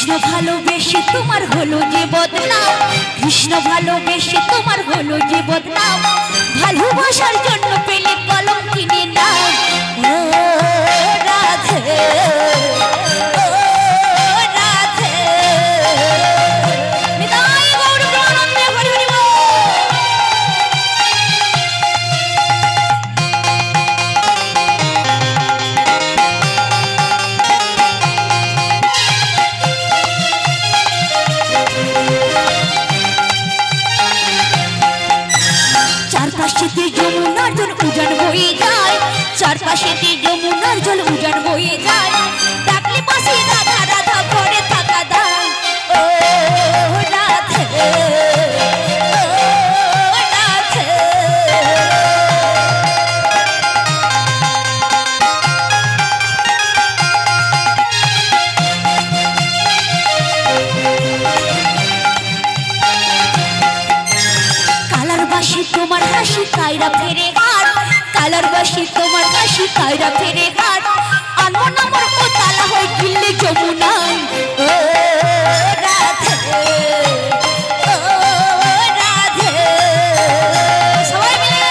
कृष्ण भालोबेशे तुम्हार हलो जे बदनाम कृष्ण भालोबेशे तुम्हार हलो जे बदनाम भालोबासार जन्य पेले कलम किने नाओ ओ राधे যমুনার জল উজান বয়ে যায় চারপাশেতে যমুনার জল উজান বয়ে যায় ডাকলে পাশে রাধা রাধা করে থাকা দাও ও রাধে ও রাধে কালার বাসি তোমার হাসি কায়রা ফেরে হাট কালার বাসি তোমার হাসি কায়রা ফেরে হাট আনমন আমার ও তালা হয়ে গিললে যমুনায় ও রাধে ও রাধে সবাই মিলে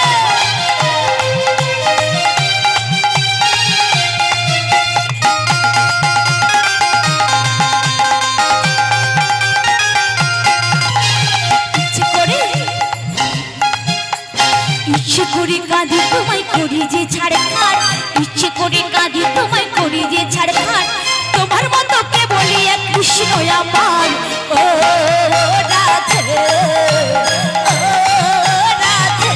इच्छे करे काঁদি তোমায় করি যে ছাড়ে খাট ইচ্ছে করে কাঁদি তোমায় করি যে ছাড়ে খাট তোমার মতো কে বলি এক কৃষ্ণ আমার ও রাধে ও রাধে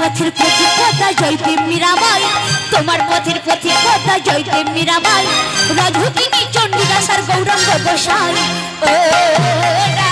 পথের পথে কথা জয়তে মীরাবাই তোমার পথের পথে কথা জয়তে মীরাবাই রাজুকিনী চণ্ডীদাস আর গৌরাঙ্গ গোসাই ও